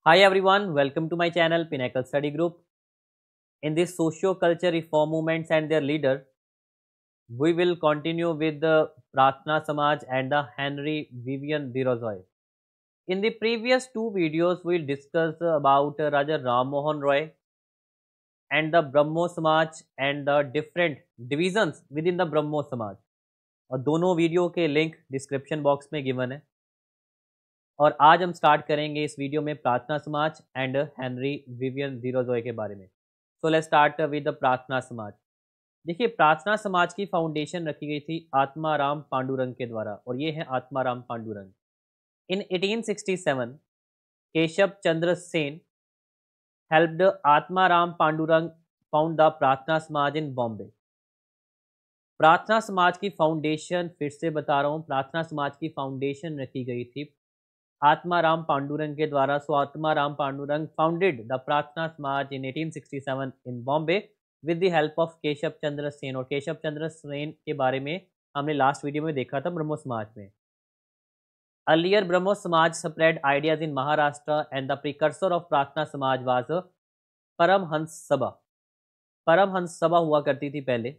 Hi everyone, welcome to my channel Pinnacle Study Group. In this socio-culture reform movements and their leader, we will continue with the Pratna Samaj and the Henry Vivian Dirozoy. In the previous two videos, we'll discuss about Raja Ram Mohan Roy and the Brahmo Samaj and the different divisions within the Brahmo Samaj. और दोनों video के link description box में given है। और आज हम start करेंगे इस वीडियो में प्रार्थना समाज एंड हेनरी विवियन जीरोजॉय के बारे में। So let's start with the Prarthana समाज। देखिए, प्रार्थना समाज की फाउंडेशन रखी गई थी आत्माराम पांडुरंग के द्वारा, और ये है Atmaram Pandurang. In 1867 Keshav Chandra Sen helped Atmaram Pandurang found the Prarthana Samaj इन बॉम्बे। प्रार्थना समाज की फाउंडेशन, फिर से बता रहा हूँ, प्रार्थना समाज की फाउंडेशन रखी गई थी आत्माराम पांडुरंग के द्वारा। So Atmaram Pandurang founded the Prarthana Samaj in 1867 in Bombay with the help of Keshav Chandra Sen. और केशव चंद्र सेन के बारे में हमने लास्ट वीडियो में देखा था ब्रह्मो समाज में। अर्लियर ब्रह्मो समाज spread ideas in Maharashtra and the precursor of प्रार्थना समाज वाज परमहंस सभा। परमहंस सभा हुआ करती थी पहले,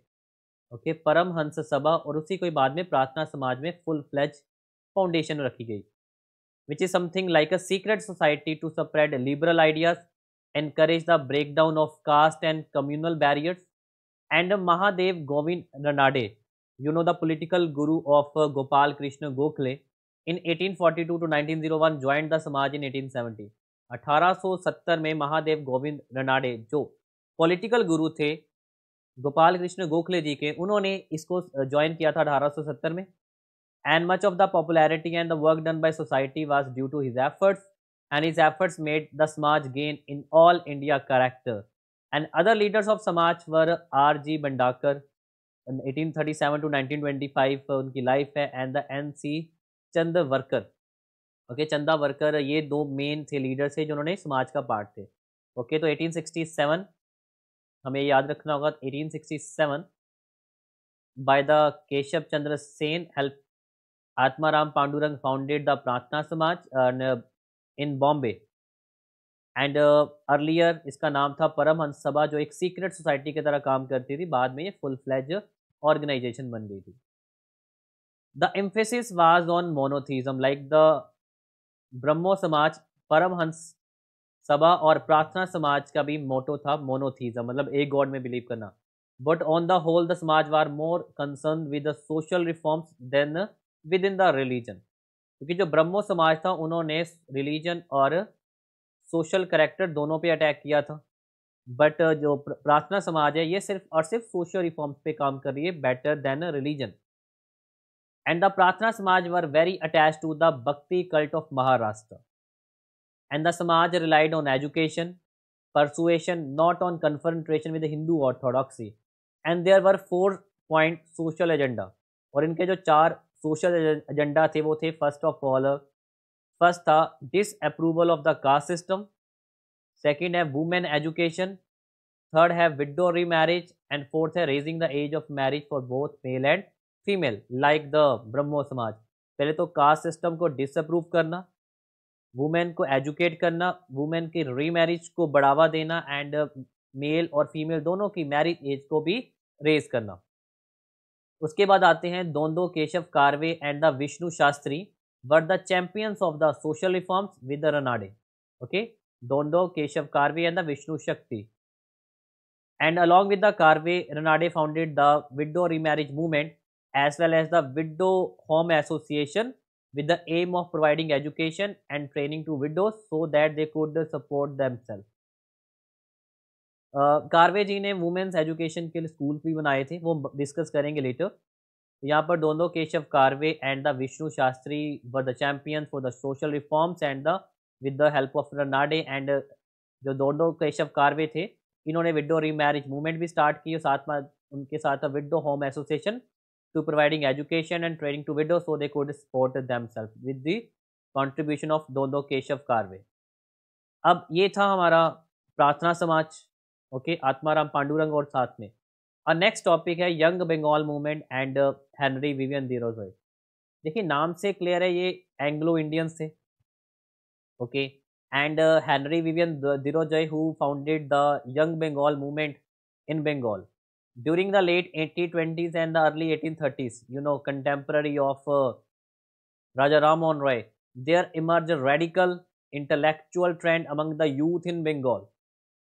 ओके, परमहंस सभा, और उसी को बाद में प्रार्थना समाज में फुल फ्लेज फाउंडेशन रखी गई, which is something like a secret society to spread liberal ideas, encourage the breakdown of caste and communal barriers. And Mahadev Govind Ranade, you know, the political guru of Gopal Krishna Gokhale, in 1842 to 1901 joined the Samaj in 1870. 1870 में महादेव गोविंद रनाडे, जो political गुरु थे गोपाल कृष्ण गोखले जी के, उन्होंने इसको join किया था 1870 में। And much of the popularity and the work done by society was due to his efforts, and his efforts made the Samaj gain in all India character. And other leaders of Samaj were R.G. Bandakar in 1837 to 1925 उनकी life है, and the N.C. Chandavarkar, okay, Chandavarkar, ये दो main थे leaders थे जिन्होंने समाज का part थे। ओके, तो 1867 हमें याद रखना होगा। 1867 by the Keshav Chandra Sen help Atmaram Pandurang founded the Pratna Samaj in Bombay, and earlier इसका नाम था परमहंस सभा, जो एक सीक्रेट सोसाइटी की तरह काम करती थी। बाद में ये फुल फ्लेज ऑर्गेनाइजेशन बन गई थी। The emphasis was on monotheism, like the Brahmo Samaj, Paramhansa सभा और प्रार्थना समाज का भी मोटो था मोनोथीज्म, मतलब एक गॉड में बिलीव करना। But on the whole the Samaj were more concern with the social reforms than with in the religion, क्योंकि जो ब्रह्मो समाज था उन्होंने रिलीजन और सोशल करेक्टर दोनों पे अटैक किया था। बट जो प्रार्थना समाज है ये सिर्फ और सिर्फ सोशल रिफॉर्म्स पे काम कर रही है, better than religion. And the Prarthana Samaj were very attach to the bhakti cult of Maharashtra, and the Samaj relied on education persuasion, not on confrontation with Hindu orthodoxy. And there were 4 point social agenda, और इनके जो 4 social agenda थे वो थे, first of all, first था disapproval of the caste system, second है women education, third है widow remarriage, and fourth है raising the age of marriage for both male and female like the Brahmo Samaj. पहले तो caste system को disapprove करना, women को educate करना, women की री मैरिज को बढ़ावा देना, एंड मेल और फीमेल दोनों की मैरिज एज को भी रेज करना। उसके बाद आते हैं Dhondo Keshav Karve and the Vishnu Shastri were the champions of the social reforms with the Ranade. Okay, Dhondo Keshav Karve and the Vishnu Shakti, and along with the Karve Ranade founded the widow remarriage movement as well as the widow home association with the aim of providing education and training to widows so that they could support themselves. Karve ji ने women's education के लिए school भी बनाए थे, वो discuss करेंगे letter. यहाँ पर दोनों Keshav Karve and the Vishnu Shastri were the champion for the social reforms and the with the help of Ranade, and जो दोनों केशव कारवे थे इन्होंने विडो री मैरिज मूवमेंट भी स्टार्ट की, और साथ में उनके साथ window home association to providing education and training to widows so they could support themselves with the contribution of दोनों केशव कारवे। अब ये था हमारा प्रार्थना समाज, ओके, आत्माराम पांडुरंग और साथ में। और नेक्स्ट टॉपिक है young Bengal movement and Henry Vivian Derozio. देखिए नाम से क्लियर है ये एंग्लो इंडियंस थे, okay, and Henry Vivian Dhirojoy, who founded the Young Bengal movement in Bengal during the late 1820s and the early 1830s. You know, contemporary of Raja Ram Mohan Roy. There emerged a radical intellectual trend among the youth in Bengal.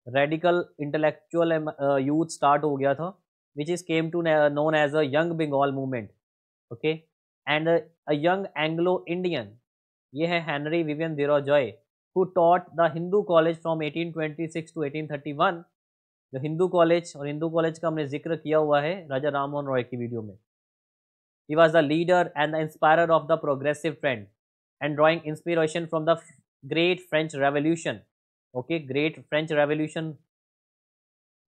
Radical intellectual youth start हो गया था, which is came to known as a Young Bengal movement. Okay, and a young Anglo-Indian, ये है Henry Vivian Dhirojoy, who taught the Hindu College from 1826 to 1831. जो Hindu college, और Hindu college का हमने जिक्र किया हुआ है राजा राम मोहन रॉय की वीडियो में. He was the leader and the inspirer of the progressive trend and drawing inspiration from the great French Revolution. Okay, great French Revolution.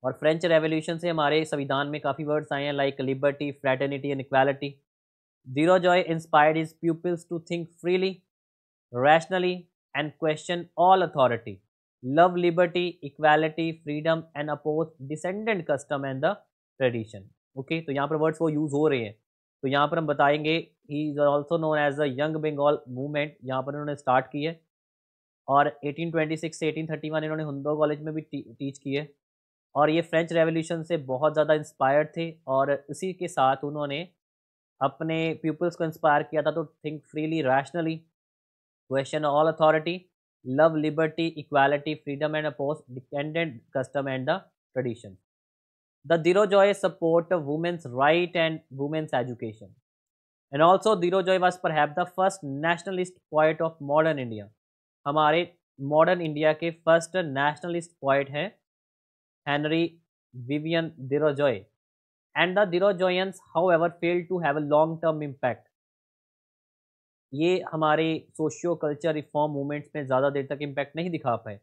और फ्रेंच रेवोल्यूशन से हमारे संविधान में काफ़ी वर्ड्स आए हैं like liberty, fraternity and equality. Dhirojoy inspired his pupils to think freely, rationally, and question all authority, love liberty, equality, freedom, and oppose descendant custom and the tradition. Okay, तो यहाँ पर वर्ड्स वो use हो रहे हैं. तो यहाँ पर हम बताएंगे he is also known as the young Bengal movement. यहाँ पर इन्होंने स्टार्ट की है और 1826 से 1831 इन्होंने हिंदू कॉलेज में भी टीच की है. और ये फ्रेंच रेवोल्यूशन से बहुत ज़्यादा इंस्पायर्ड थे और इसी के साथ उन्होंने अपने पीपल्स को इंस्पायर किया था. तो think freely, rationally, question all authority, love liberty, equality, freedom and oppose dependent custom and the tradition. The Dhirojoy support women's right and women's education. And also Dhirojoy was perhaps the first nationalist poet of modern India. हमारे modern India के first nationalist poet हैं Henry Vivian Dhirojoy. And the Dhirojoyans, however, failed to have a long-term impact. ये हमारे socio culture reform movements में ज़्यादा देर तक impact नहीं दिखा पाए.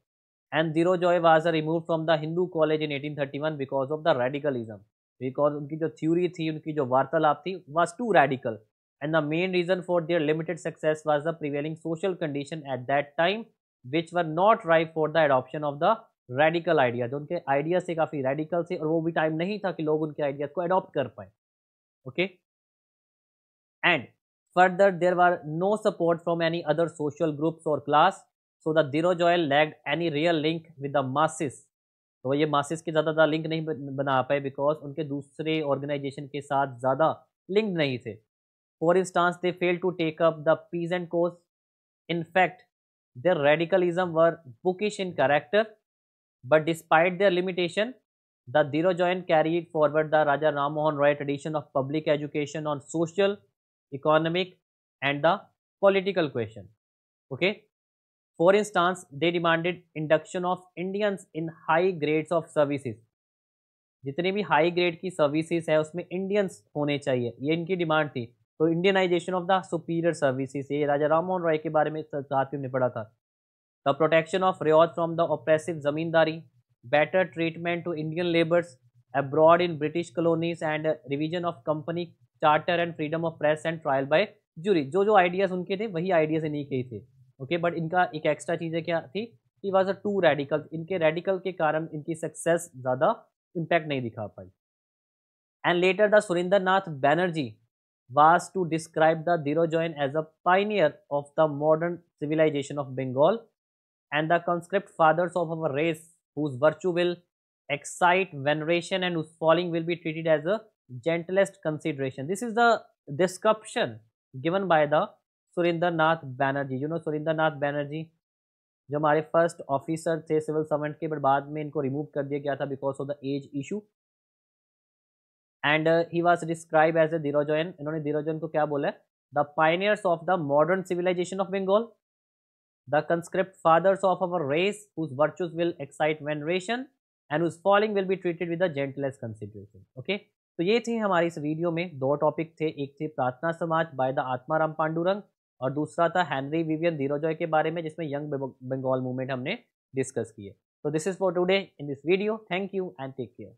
And Dhirojoy was removed from the Hindu college in 1831 because of the radicalism. Because उनकी जो थ्योरी थी, उनकी जो वार्तालाप थी, was too radical. And the main reason for their limited success was the prevailing social condition at that time, which were not ripe for the adoption of the radical ideas. जो उनके ideas थे काफ़ी radical थे और वो भी time नहीं था कि लोग उनके आइडियाज को अडॉप्ट कर पाए. Okay. And further, there were no support from any other social groups or class. So the Dhirojoy lacked any real link with the masses. तो ये masses के ज़्यादा लिंक नहीं बना पाए बिकॉज उनके दूसरे ऑर्गेनाइजेशन के साथ ज़्यादा लिंक नहीं थे. For instance they fail to take up the peasant cause. In fact their radicalism were bookish in character, but despite their limitation, the Dhirojoyan carried forward the Raja Ram Mohan Roy tradition of public education on social, economic, and the political question. Okay. For instance, they demanded induction of Indians in high grades of services. जितने भी high grade की services है उसमें Indians होने चाहिए, ये इनकी demand थी. तो Indianisation of the superior services, ये राजा राम मोहन रॉय के बारे में साथ में हमने पढ़ा था. The protection of ryots from the oppressive zamindari, better treatment to Indian labours abroad in British colonies and revision of company charter and freedom of press and trial by jury. जो जो आइडियाज़ उनके थे वही आइडियाज़ इन्हीं के ही थे. Okay, but इनका एक एक्स्ट्रा चीज़ें क्या थी, he was a too radical. इनके रेडिकल के कारण इनकी सक्सेस ज़्यादा इम्पैक्ट नहीं दिखा पाई. And later the Surendra Nath Banerjee was to describe the Dhirojoyan as a pioneer of the modern civilization of Bengal and the conscript fathers of our race whose virtue will excite veneration and whose falling will be treated as a gentlest consideration. This is the description given by the Surendra Nath Banerjee. You know Surendra Nath Banerjee जो हमारे first officer थे civil servant के, but बाद में इनको remove कर दिया गया था because of the age issue. And he was describe as a Dhirojoyan. इन्होंने Dhirojoyan को क्या बोला है, the pioneers of the modern civilisation of Bengal, the conscript fathers of our race whose virtues will excite veneration and whose falling will be treated with the gentlest consideration. Okay, तो ये थी हमारी इस वीडियो में दो टॉपिक थे. एक थे प्रार्थना समाज बाय द आत्माराम पांडुरंग और दूसरा था हेनरी विवियन Dhirojoy के बारे में जिसमें यंग बंगाल मूवमेंट हमने डिस्कस किए. तो this is for today in this video. Thank you and take care.